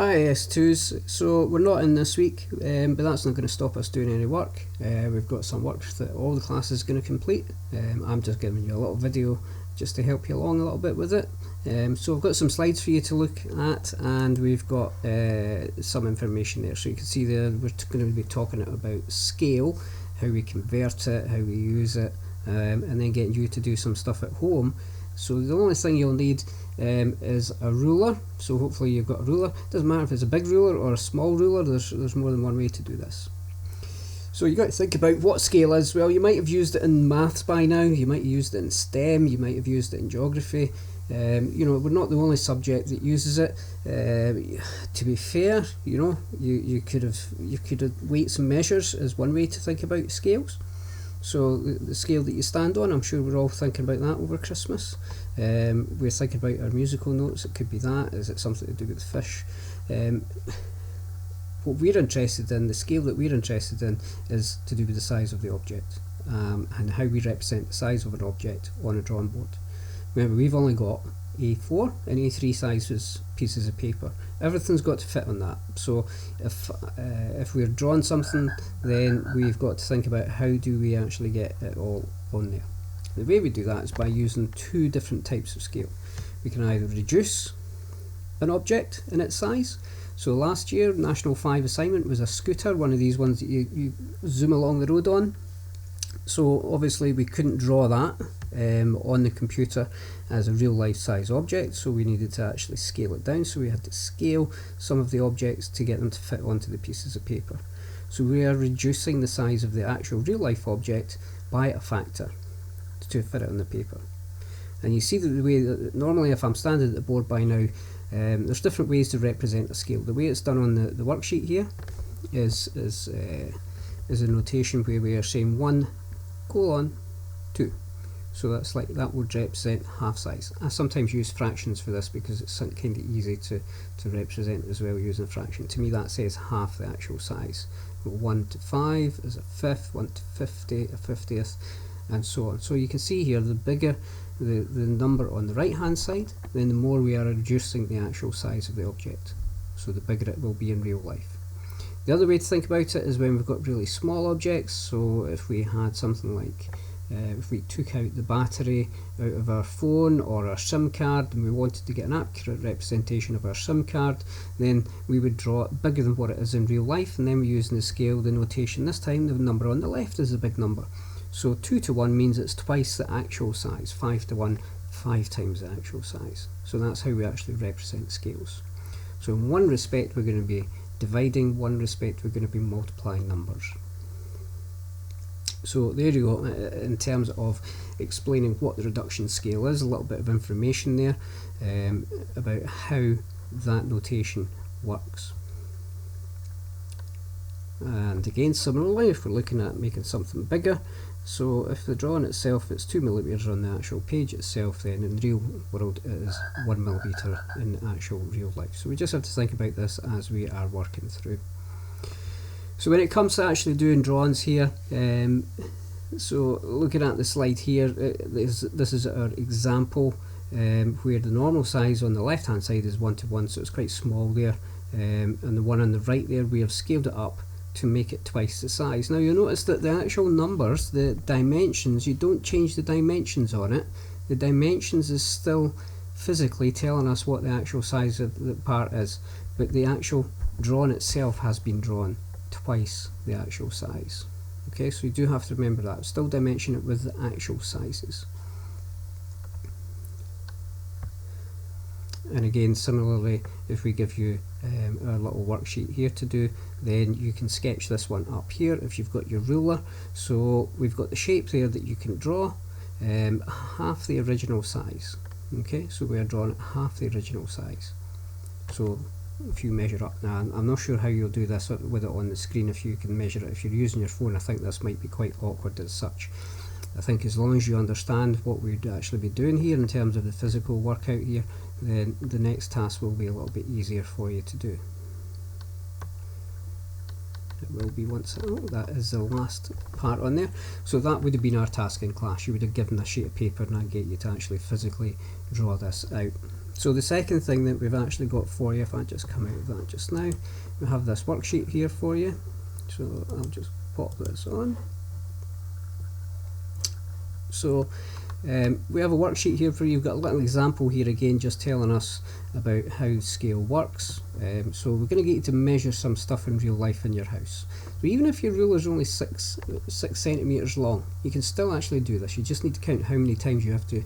Hi S2s, so we're not in this week, but that's not going to stop us doing any work. We've got some work that all the classes are going to complete. I'm just giving you a little video just to help you along a little bit with it. So I've got some slides for you to look at, and we've got some information there. So you can see there we're going to be talking about scale, how we convert it, how we use it, and then getting you to do some stuff at home. So the only thing you'll need is a ruler. So hopefully you've got a ruler. Doesn't matter if it's a big ruler or a small ruler, there's more than one way to do this. So you got to think about what scale is. Well, you might have used it in maths by now, you might have used it in STEM, you might have used it in geography. We're not the only subject that uses it. To be fair, you could have weights and measures as one way to think about scales. So the scale that you stand on, I'm sure we're all thinking about that over Christmas. We're thinking about our musical notes. It could be that. Is it something to do with fish? What we're interested in, the scale that we're interested in, is to do with the size of the object, and how we represent the size of an object on a drawing board. Remember, we've only got A4 and A3 sizes pieces of paper. Everything's got to fit on that. So if we're drawing something, then we've got to think about how do we actually get it all on there. The way we do that is by using two different types of scale. We can either reduce an object in its size. So last year, National 5 assignment was a scooter, one of these ones that you zoom along the road on. So obviously we couldn't draw that on the computer as a real life size object, so we needed to actually scale it down. So we had to scale some of the objects to get them to fit onto the pieces of paper. So we are reducing the size of the actual real life object by a factor to fit it on the paper. And you see that the way that normally, if I'm standing at the board by now, there's different ways to represent a scale. The way it's done on the worksheet here is a notation where we are saying 1:2. So that's like that would represent half size. I sometimes use fractions for this because it's kind of easy to represent as well using a fraction. To me that says half the actual size. 1 to 5 is a fifth, 1 to 50 a 50th, and so on. So you can see here, the bigger the number on the right hand side, then the more we are reducing the actual size of the object. So the bigger it will be in real life. The other way to think about it is when we've got really small objects. So if we had something like, if we took out the battery out of our phone or our SIM card and we wanted to get an accurate representation of our SIM card, then we would draw it bigger than what it is in real life, and then we're using the scale, the notation. This time the number on the left is the big number. So 2:1 means it's twice the actual size. 5:1, 5 times the actual size. So that's how we actually represent scales. So in one respect we're going to be dividing, one respect we're going to be multiplying numbers. So there you go, in terms of explaining what the reduction scale is, a little bit of information there about how that notation works. And again, similarly, if we're looking at making something bigger, so if the drawing itself is 2mm on the actual page itself, then in the real world it is 1mm in actual real life. So we just have to think about this as we are working through. So when it comes to actually doing drawings here, so looking at the slide here, this is our example where the normal size on the left hand side is 1:1, so it's quite small there, and the one on the right there, we have scaled it up to make it twice the size. Now you'll notice that the actual numbers, the dimensions, you don't change the dimensions on it. The dimensions is still physically telling us what the actual size of the part is, but the actual drawing itself has been drawn twice the actual size. Okay, so you do have to remember that. Still dimension it with the actual sizes. And again, similarly, if we give you our little worksheet here to do, then you can sketch this one up here if you've got your ruler. So we've got the shape there that you can draw, half the original size. Okay, so we are drawing half the original size. So if you measure up, now I'm not sure how you'll do this with it on the screen, if you can measure it. If you're using your phone, I think this might be quite awkward as such. I think as long as you understand what we'd actually be doing here in terms of the physical workout here, then the next task will be a little bit easier for you to do. It will be once, that is the last part on there. So that would have been our task in class. You would have given a sheet of paper and I'd get you to actually physically draw this out. So the second thing that we've actually got for you, if I just come out of that just now, we have this worksheet here for you. So I'll just pop this on. So we have a worksheet here for you. We've got a little example here again just telling us about how scale works. So we're going to get you to measure some stuff in real life in your house. So even if your ruler is only 6 centimetres long, you can still actually do this. You just need to count how many times you have to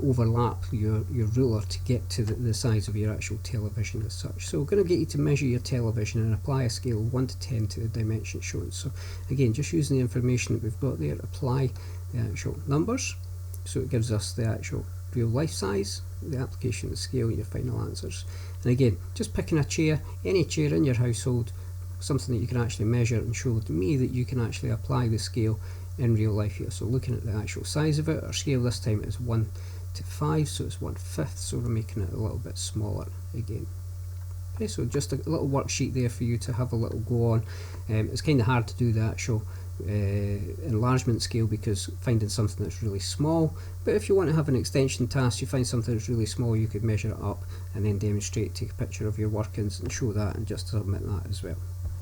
overlap your ruler to get to the size of your actual television as such. So we're going to get you to measure your television and apply a scale of 1 to 10 to the dimension shown. So again, just using the information that we've got there, apply the actual numbers. So it gives us the actual real life size, the application of the scale, your final answers. And again, just picking a chair, any chair in your household, something that you can actually measure and show to me that you can actually apply the scale in real life here. So looking at the actual size of it, our scale this time is 1 to 5, so it's 1/5, so we're making it a little bit smaller again. Okay, so just a little worksheet there for you to have a little go on. It's kind of hard to do the actual enlargement scale because finding something that's really small, but if you want to have an extension task, you find something that's really small, you could measure it up and then demonstrate, take a picture of your workings and show that and just submit that as well.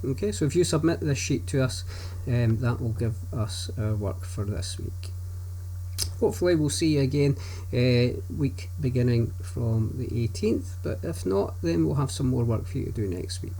Okay, so if you submit this sheet to us, that will give us our work for this week. Hopefully we'll see you again week beginning from the 18th, but if not, then we'll have some more work for you to do next week.